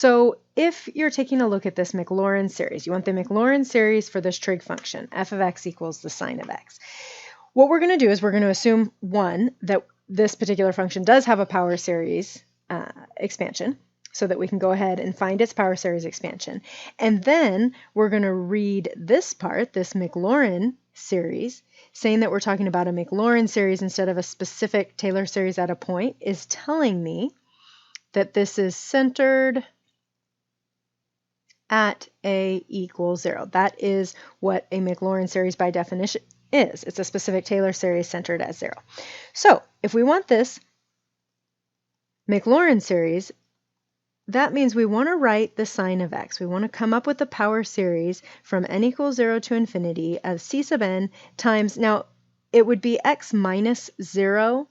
So if you're taking a look at this Maclaurin series, you want the Maclaurin series for this trig function, f of x equals the sine of x. What we're going to do is we're going to assume, one, that this particular function does have a power series expansion, so that we can go ahead and find its power series expansion. And then we're going to read this part, this Maclaurin series, saying that we're talking about a Maclaurin series instead of a specific Taylor series at a point, is telling me that this is centered at a equals 0. That is what a Maclaurin series by definition is. It's a specific Taylor series centered at 0. So if we want this Maclaurin series, that means we want to write the sine of x. We want to come up with the power series from n equals 0 to infinity of c sub n times, now it would be x minus 0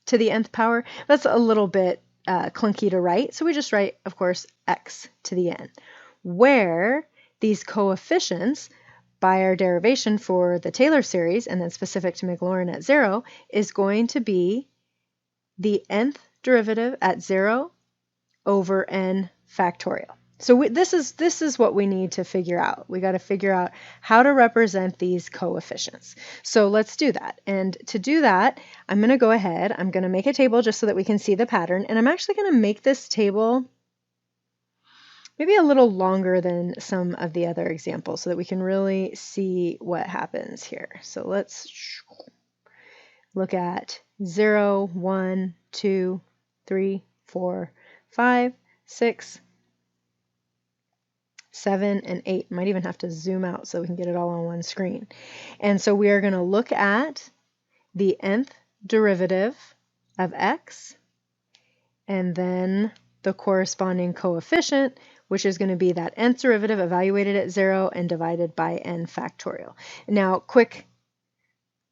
to the nth power. That's a little bit clunky to write, so we just write, of course, x to the n, where these coefficients by our derivation for the Taylor series, and then specific to Maclaurin at 0, is going to be the nth derivative at 0 over n factorial. So this is what we need to figure out. We got to figure out how to represent these coefficients. So let's do that. And to do that, I'm going to go ahead, I'm going to make a table just so that we can see the pattern, and I'm actually going to make this table maybe a little longer than some of the other examples so that we can really see what happens here. So let's look at 0, 1, 2, 3, 4, 5, 6, 7, and 8. Might even have to zoom out so we can get it all on one screen. And so we are going to look at the nth derivative of x and then the corresponding coefficient, which is going to be that nth derivative evaluated at 0 and divided by n factorial. Now,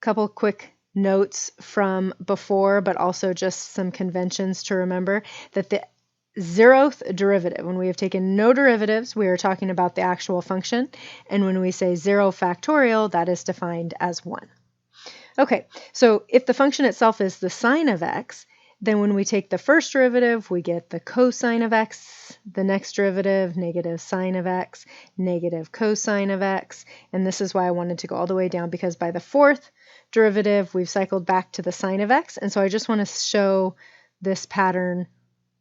couple quick notes from before, but also just some conventions to remember, that the 0th derivative, when we have taken no derivatives, we are talking about the actual function, and when we say 0 factorial, that is defined as 1. Okay, so if the function itself is the sine of x, then when we take the first derivative, we get the cosine of x, the next derivative, negative sine of x, negative cosine of x, and this is why I wanted to go all the way down, because by the fourth derivative, we've cycled back to the sine of x, and so I just want to show this pattern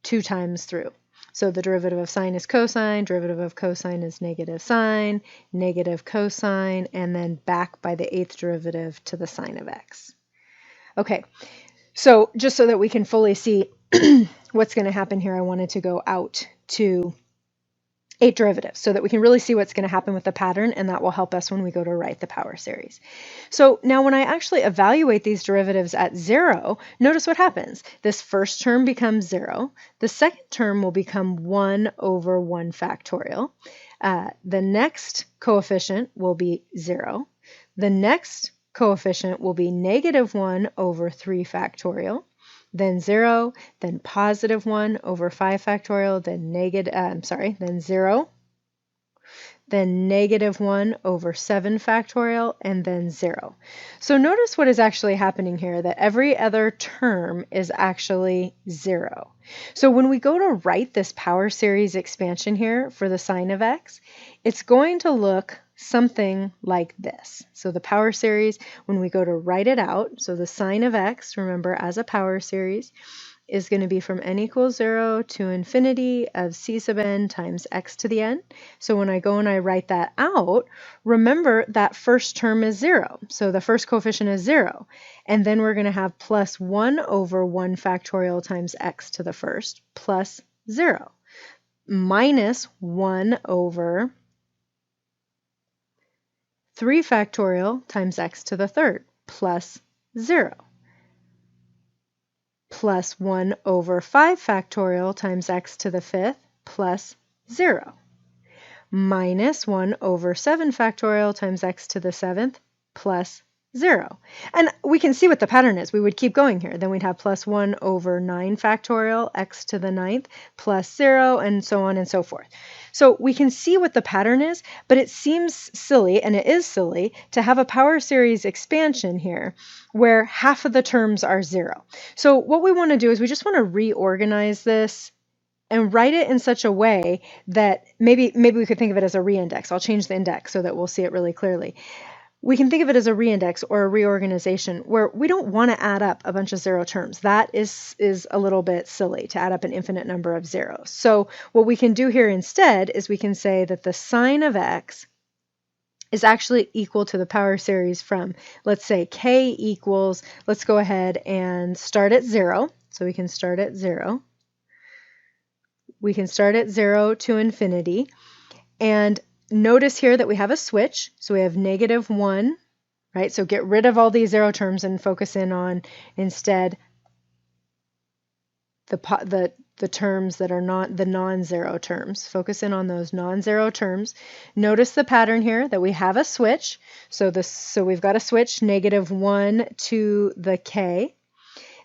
2 times through. So the derivative of sine is cosine, derivative of cosine is negative sine, negative cosine, and then back by the 8th derivative to the sine of x. Okay, so just so that we can fully see what's going to happen here, I wanted to go out to 8 derivatives so that we can really see what's going to happen with the pattern, and that will help us when we go to write the power series. So now when I actually evaluate these derivatives at 0, notice what happens. This first term becomes 0. The second term will become 1 over 1 factorial. The next coefficient will be 0. The next coefficient will be negative 1 over 3 factorial. Then 0, then positive 1 over 5 factorial, then then 0, then negative 1 over 7 factorial, and then 0. So notice what is actually happening here, that every other term is actually 0. So when we go to write this power series expansion here for the sine of x, it's going to look something like this. So the power series, when we go to write it out, so the sine of x, remember, as a power series, is going to be from n equals 0 to infinity of c sub n times x to the n. So when I go and I write that out, remember that first term is 0. So the first coefficient is 0. And then we're going to have plus 1 over 1 factorial times x to the first plus 0 minus 1 over 3 factorial times x to the third plus 0 plus 1 over 5 factorial times x to the fifth plus 0 minus 1 over 7 factorial times x to the seventh plus 0. And we can see what the pattern is. We would keep going here. Then we'd have plus 1 over 9 factorial x to the ninth plus 0, and so on and so forth. So we can see what the pattern is, but it seems silly, and it is silly, to have a power series expansion here where half of the terms are 0. So what we want to do is we just want to reorganize this and write it in such a way that maybe we could think of it as a reindex. I'll change the index so that we'll see it really clearly. We can think of it as a reindex or a reorganization where we don't want to add up a bunch of zero terms. That is a little bit silly to add up an infinite number of zeros. So what we can do here instead is we can say that the sine of x is actually equal to the power series from, let's say, k equals, let's go ahead and start at 0. So we can start at 0. We can start at 0 to infinity. And notice here that we have a switch. So we have -1, right? So get rid of all these zero terms and focus in on instead the terms that are not the non-zero terms. Focus in on those non-zero terms. Notice the pattern here that we have a switch. So we've got a switch, -1 to the k.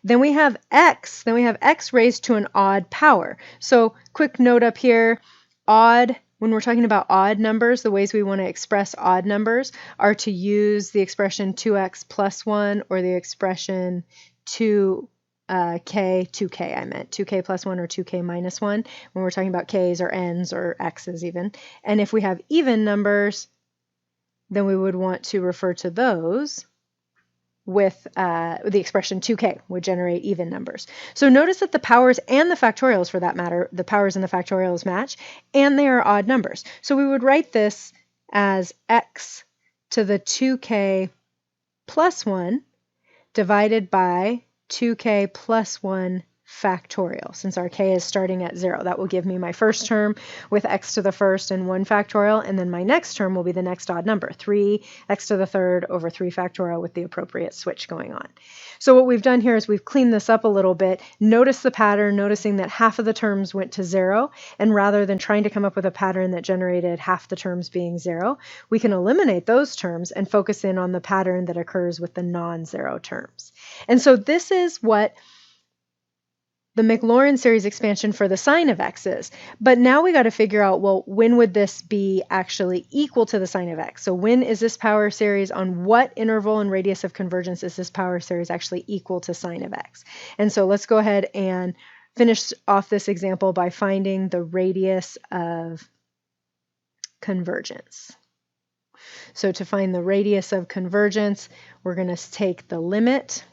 Then we have x. Then we have x raised to an odd power. So quick note up here, odd. When we're talking about odd numbers, the ways we want to express odd numbers are to use the expression 2x plus 1 or the expression 2k I meant 2k plus 1 or 2k minus 1 when we're talking about k's or n's or x's even. And if we have even numbers, then we would want to refer to those with the expression 2k would generate even numbers. So notice that the powers and the factorials, for that matter, the powers and the factorials match, and they are odd numbers. So we would write this as x to the 2k plus 1 divided by 2k plus 1 factorial. Since our k is starting at 0, that will give me my first term with x to the first and 1 factorial, and then my next term will be the next odd number, 3x to the third over 3 factorial with the appropriate switch going on. So what we've done here is we've cleaned this up a little bit. Notice the pattern, noticing that half of the terms went to 0, and rather than trying to come up with a pattern that generated half the terms being 0, we can eliminate those terms and focus in on the pattern that occurs with the non-zero terms. And so this is what the Maclaurin series expansion for the sine of x is. But now we got to figure out, well, when would this be actually equal to the sine of x? So when is this power series, on what interval and radius of convergence is this power series actually equal to sine of x? And so let's go ahead and finish off this example by finding the radius of convergence. So to find the radius of convergence, we're going to take the limit.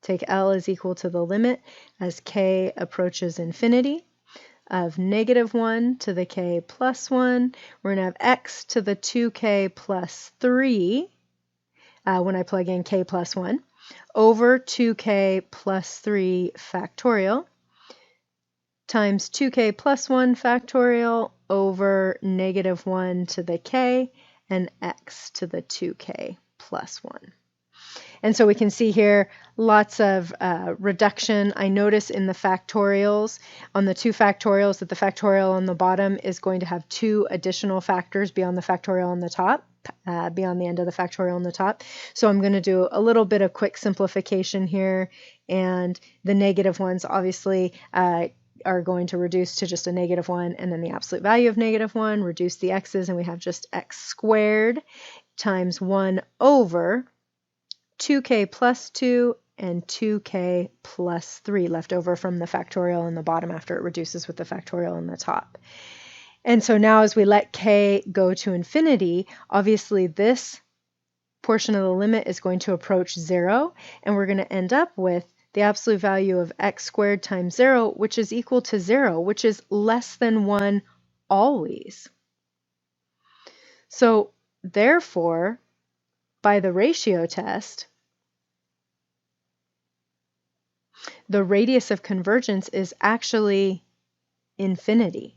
Take L is equal to the limit as k approaches infinity of -1 to the k plus 1. We're going to have x to the 2k plus 3 when I plug in k plus 1 over 2k plus 3 factorial times 2k plus 1 factorial over -1 to the k and x to the 2k plus 1. And so we can see here lots of reduction. I notice in the factorials, on the 2 factorials, that the factorial on the bottom is going to have 2 additional factors beyond the factorial on the top, beyond the end of the factorial on the top. So I'm going to do a little bit of quick simplification here, and the negative ones obviously are going to reduce to just a -1, and then the absolute value of -1, reduce the x's, and we have just x squared times 1 over 2k plus 2 and 2k plus 3 left over from the factorial in the bottom after it reduces with the factorial in the top. And so now as we let k go to infinity, obviously this portion of the limit is going to approach 0, and we're going to end up with the absolute value of x squared times 0, which is equal to 0, which is less than 1 always. So therefore, by the ratio test, the radius of convergence is actually infinity.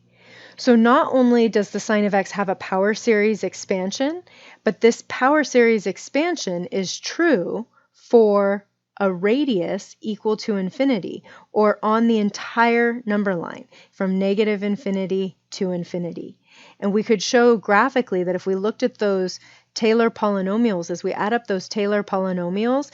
So not only does the sine of x have a power series expansion, but this power series expansion is true for a radius equal to infinity, or on the entire number line from -infinity to infinity. And we could show graphically that if we looked at those Taylor polynomials, as we add up those Taylor polynomials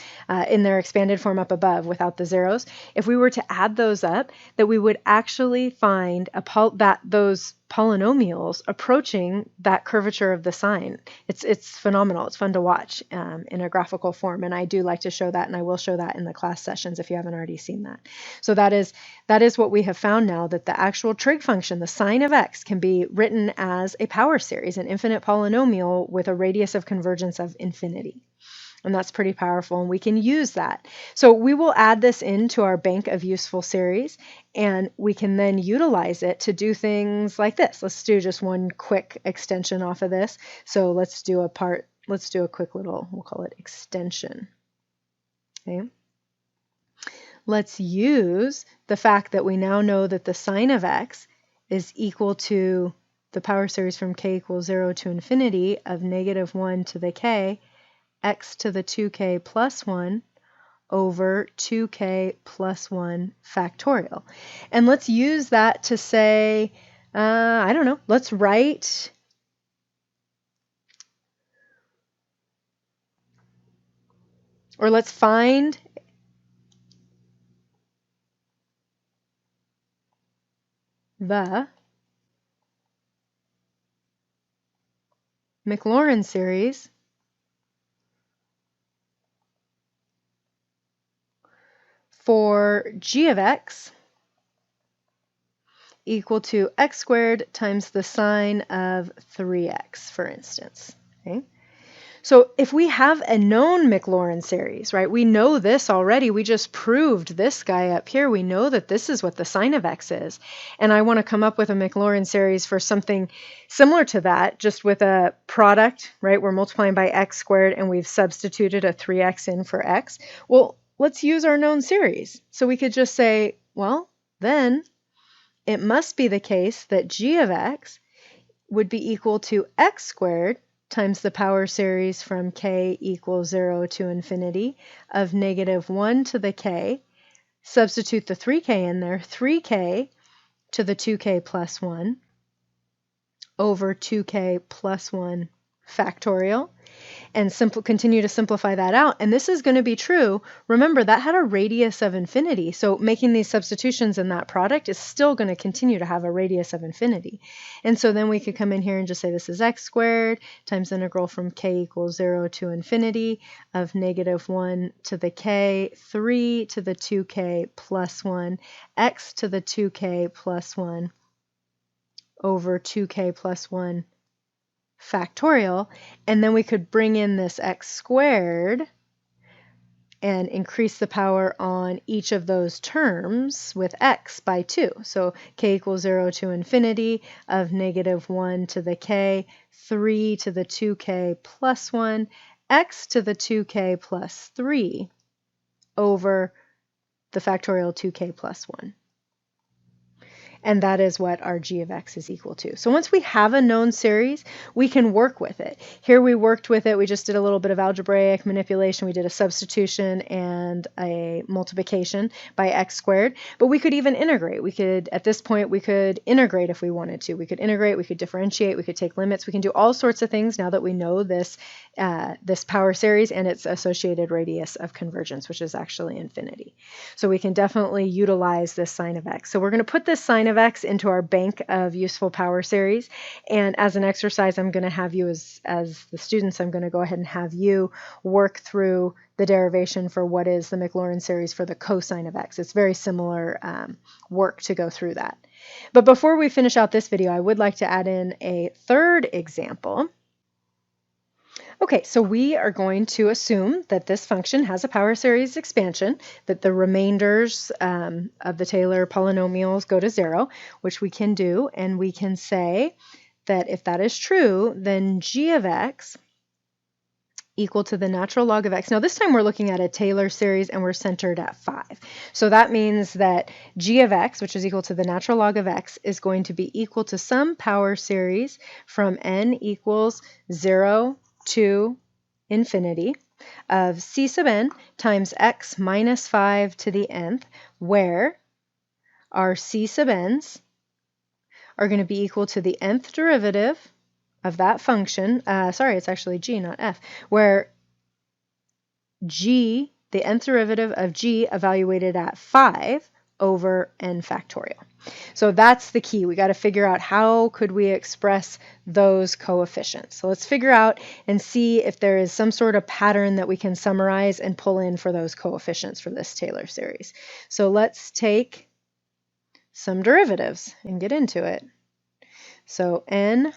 in their expanded form up above without the zeros, if we were to add those up, that we would actually find that those polynomials approaching that curvature of the sine. It's phenomenal. It's fun to watch in a graphical form, and I do like to show that, and I will show that in the class sessions if you haven't already seen that. So that is what we have found now, that the actual trig function, the sine of x, can be written as a power series, an infinite polynomial with a radius of convergence of infinity. And that's pretty powerful, and we can use that. So we will add this into our bank of useful series, and we can then utilize it to do things like this. Let's do just one quick extension off of this. So let's do a quick little, we'll call it extension. Okay. Let's use the fact that we now know that the sine of x is equal to the power series from k equals 0 to infinity of -1 to the k, x to the 2k plus 1 over 2k plus 1 factorial. And let's use that to say, I don't know, let's write or let's find the Maclaurin series for g of x equal to x squared times the sine of 3x, for instance. Okay? So if we have a known Maclaurin series, right, we know this already. We just proved this guy up here. We know that this is what the sine of x is. And I want to come up with a Maclaurin series for something similar to that, just with a product, right? We're multiplying by x squared, and we've substituted a 3x in for x. Well, let's use our known series. So we could just say, well, then it must be the case that g of x would be equal to x squared times the power series from k equals 0 to infinity of -1 to the k. Substitute the 3k in there, 3k to the 2k plus 1 over 2k plus 1 factorial, and continue to simplify that out. And this is going to be true. Remember, that had a radius of infinity. So making these substitutions in that product is still going to continue to have a radius of infinity. And so then we could come in here and just say this is x squared times integral from k equals 0 to infinity of -1 to the k, 3 to the 2k plus 1, x to the 2k plus 1 over 2k plus 1 factorial, and then we could bring in this x squared and increase the power on each of those terms with x by 2. So k equals 0 to infinity of -1 to the k, 3 to the 2k plus 1, x to the 2k plus 3 over the factorial 2k plus 1. And that is what our g of x is equal to. So once we have a known series, we can work with it. Here we worked with it. We just did a little bit of algebraic manipulation. We did a substitution and a multiplication by x squared. But we could even integrate. We could, at this point, we could integrate if we wanted to. We could integrate, we could differentiate, we could take limits. We can do all sorts of things now that we know this, this power series and its associated radius of convergence, which is actually infinity. So we can definitely utilize this sine of x. So we're going to put this sine of x into our bank of useful power series, and as an exercise I'm going to have you as the students, I'm going to go ahead and have you work through the derivation for what is the Maclaurin series for the cosine of x. It's very similar work to go through that. But before we finish out this video, I would like to add in a third example. Okay, so we are going to assume that this function has a power series expansion, that the remainders of the Taylor polynomials go to 0, which we can do, and we can say that if that is true, then g of x equal to the natural log of x. Now this time we're looking at a Taylor series and we're centered at 5. So that means that g of x, which is equal to the natural log of x, is going to be equal to some power series from n equals 0 to infinity of c sub n times x minus 5 to the nth, where our c sub n's are going to be equal to the nth derivative of that function. Sorry, it's actually g, not f, where g, the nth derivative of g evaluated at 5 over n factorial. So that's the key. We got to figure out how could we express those coefficients. So let's figure out and see if there is some sort of pattern that we can summarize and pull in for those coefficients for this Taylor series. So let's take some derivatives and get into it. So n,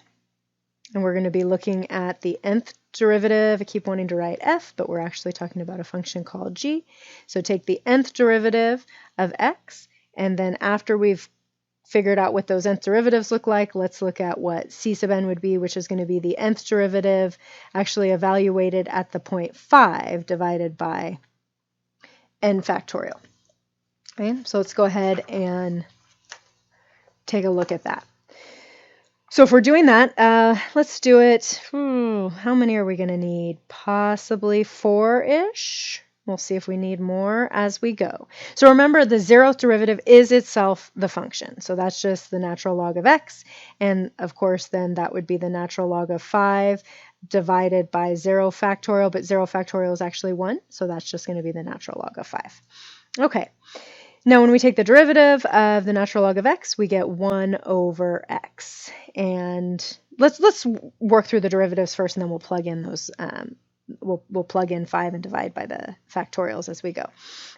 and we're going to be looking at the nth derivative. I keep wanting to write f, but we're actually talking about a function called g. So take the nth derivative of x, and then after we've figured out what those nth derivatives look like, let's look at what c sub n would be, which is going to be the nth derivative actually evaluated at the point 5 divided by n factorial. Okay, so let's go ahead and take a look at that. So if we're doing that, let's do it. How many are we going to need? Possibly 4-ish. We'll see if we need more as we go. So remember, the 0th derivative is itself the function. So that's just the natural log of x. And of course, then that would be the natural log of 5 divided by 0 factorial. But 0 factorial is actually 1. So that's just going to be the natural log of 5. Okay. Now, when we take the derivative of the natural log of x, we get 1 over x. And let's work through the derivatives first, and then we'll plug in those. We'll plug in 5 and divide by the factorials as we go.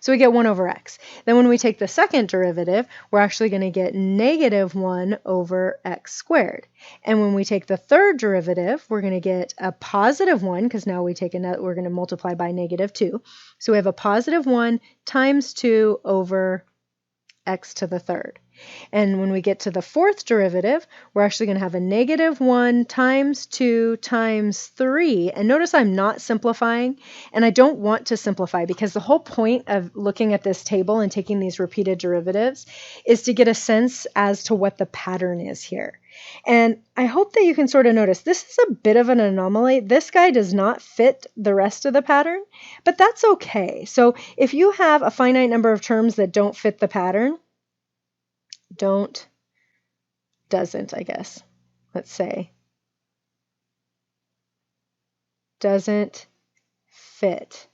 So we get 1 over x. Then when we take the second derivative, we're actually going to get negative 1 over x squared. And when we take the third derivative, we're going to get a positive 1, because now we're going to multiply by negative 2. So we have a positive 1 times 2 over x to the third. And when we get to the fourth derivative, we're actually going to have a negative 1 times 2 times 3. And notice I'm not simplifying, and I don't want to simplify, because the whole point of looking at this table and taking these repeated derivatives is to get a sense as to what the pattern is here. And I hope that you can sort of notice this is a bit of an anomaly. This guy does not fit the rest of the pattern, but that's okay. So if you have a finite number of terms that don't fit the pattern, doesn't, fit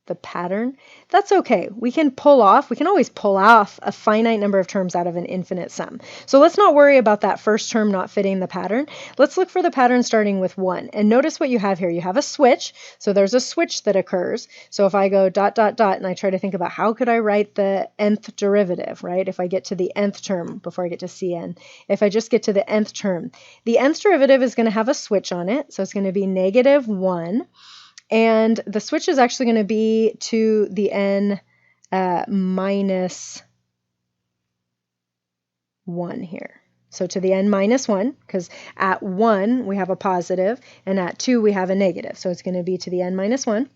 the pattern, that's okay. We can always pull off a finite number of terms out of an infinite sum. So let's not worry about that first term not fitting the pattern. Let's look for the pattern starting with 1. And notice what you have here. You have a switch. So there's a switch that occurs. So if I go ... and I try to think about how could I write the nth derivative, right? If I get to the nth term before I get to Cn, if I just get to the nth term, the nth derivative is going to have a switch on it. So it's going to be negative 1. And the switch is actually going to be to the n minus 1 here. So to the n minus 1, because at 1 we have a positive, and at 2 we have a negative. So it's going to be to the n minus 1.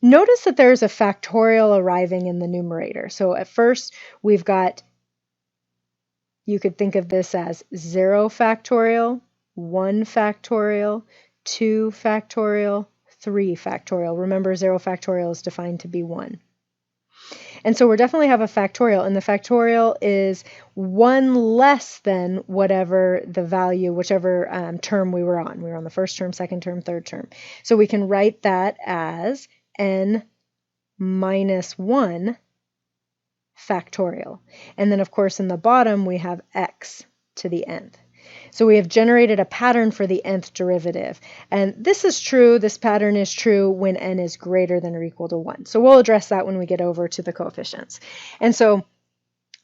Notice that there's a factorial arriving in the numerator. So at first we've got, you could think of this as 0 factorial, 1 factorial, 2 factorial, 3 factorial. Remember, 0 factorial is defined to be 1. And so we definitely have a factorial, and the factorial is 1 less than whatever the value, whichever term we were on. We were on the first term, second term, third term. So we can write that as n minus 1 factorial. And then, of course, in the bottom, we have x to the nth. So we have generated a pattern for the nth derivative. And this is true, this pattern is true when n is greater than or equal to 1. So we'll address that when we get over to the coefficients. And so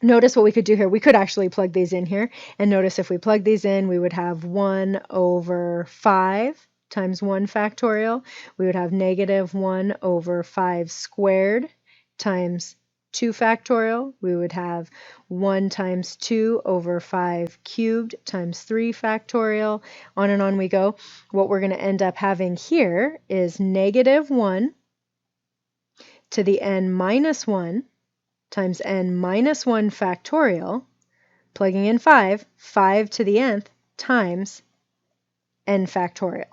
notice what we could do here. We could actually plug these in here. And notice if we plug these in, we would have 1 over 5 times 1 factorial. We would have negative 1 over 5 squared times 2 factorial. We would have 1 times 2 over 5 cubed times 3 factorial. On and on we go. What we're going to end up having here is negative 1 to the n minus 1 times n minus 1 factorial, plugging in 5 to the nth times n factorial.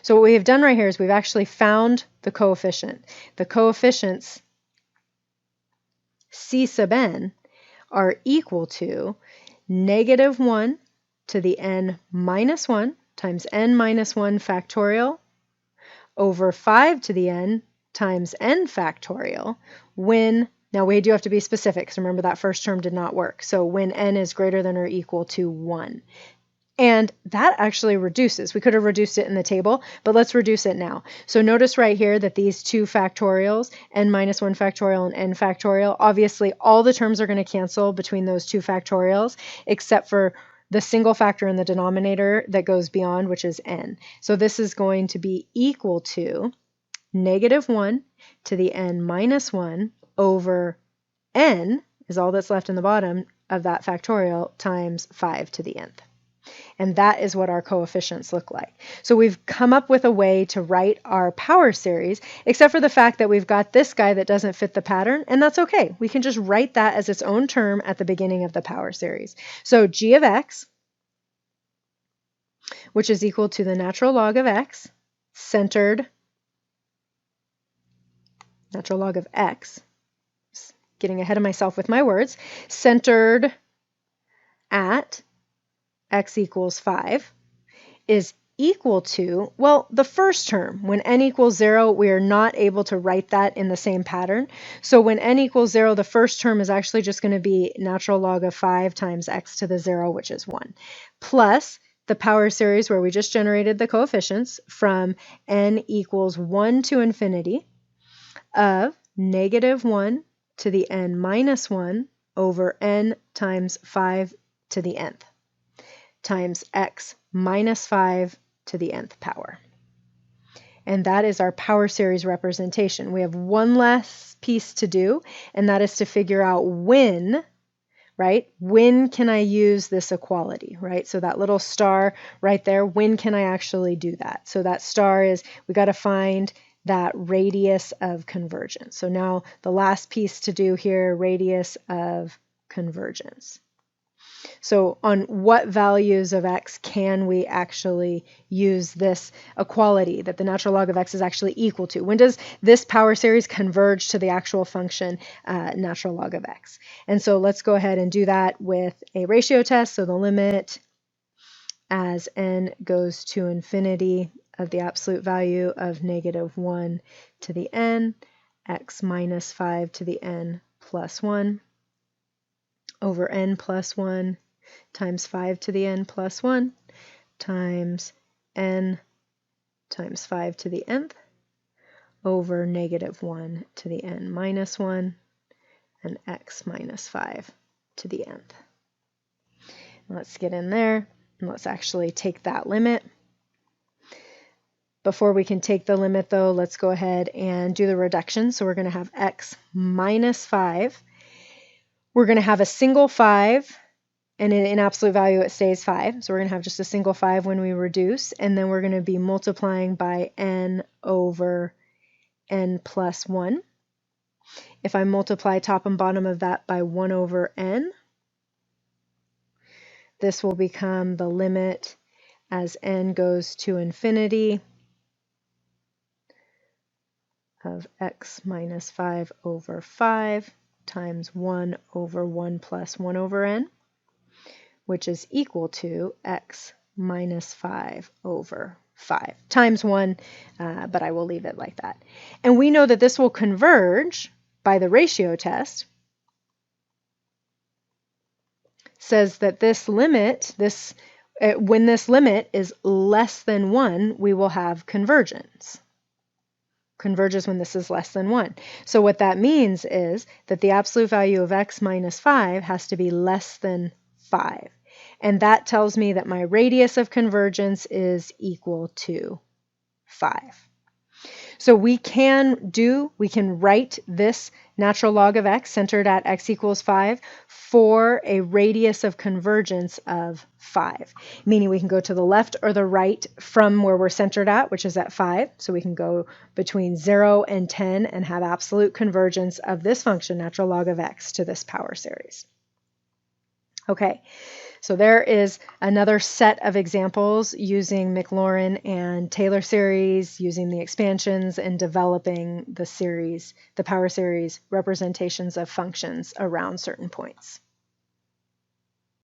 So what we have done right here is we've actually found the coefficient. The coefficients c sub n are equal to negative 1 to the n minus 1 times n minus 1 factorial over 5 to the n times n factorial when Now we do have to be specific, because remember that first term did not work. So when n is greater than or equal to 1. And that actually reduces. We could have reduced it in the table, but let's reduce it now. So notice right here that these two factorials, n minus 1 factorial and n factorial, obviously all the terms are going to cancel between those two factorials, except for the single factor in the denominator that goes beyond, which is n. So this is going to be equal to negative 1 to the n minus 1 over n, is all that's left in the bottom of that factorial, times 5 to the nth. And that is what our coefficients look like. So we've come up with a way to write our power series, except for the fact that we've got this guy that doesn't fit the pattern, and that's okay. We can just write that as its own term at the beginning of the power series. So g of x, which is equal to the natural log of x, centered, natural log of x, getting ahead of myself with my words, centered at x equals 5, is equal to, well, the first term. When n equals 0, we are not able to write that in the same pattern. So when n equals 0, the first term is actually just going to be natural log of 5 times x to the 0, which is 1, plus the power series where we just generated the coefficients from n equals 1 to infinity of negative 1 to the n minus 1 over n times 5 to the nth, times x minus 5 to the nth power. And that is our power series representation. We have one less piece to do, and that is to figure out when, right? When can I use this equality, right? So that little star right there, when can I actually do that? So that star is, we got to find that radius of convergence. So now the last piece to do here, radius of convergence. So on what values of x can we actually use this equality that the natural log of x is actually equal to? When does this power series converge to the actual function natural log of x? And so let's go ahead and do that with a ratio test. So the limit as n goes to infinity of the absolute value of negative 1 to the n, x minus 5 to the n plus 1 over n plus 1 times 5 to the n plus 1 times n times 5 to the nth over negative 1 to the n minus 1 and x minus 5 to the nth. Let's get in there and let's actually take that limit. Before we can take the limit though, let's go ahead and do the reduction. So we're going to have x minus 5. We're going to have a single 5, and in absolute value it stays 5. So we're going to have just a single 5 when we reduce, and then we're going to be multiplying by n over n plus 1. If I multiply top and bottom of that by 1 over n, this will become the limit as n goes to infinity of x minus 5 over 5 times 1 over 1 plus 1 over n, which is equal to x minus 5 over 5 times 1, but I will leave it like that. And we know that this will converge by the ratio test. Says that this limit, when this limit is less than 1, we will have convergence. Converges when this is less than 1. So what that means is that the absolute value of x minus 5 has to be less than 5. And that tells me that my radius of convergence is equal to 5. So we can write this natural log of x centered at x equals 5 for a radius of convergence of 5, meaning we can go to the left or the right from where we're centered at, which is at 5. So we can go between 0 and 10 and have absolute convergence of this function, natural log of x, to this power series. Okay. So there is another set of examples using Maclaurin and Taylor series, using the expansions and developing the power series representations of functions around certain points.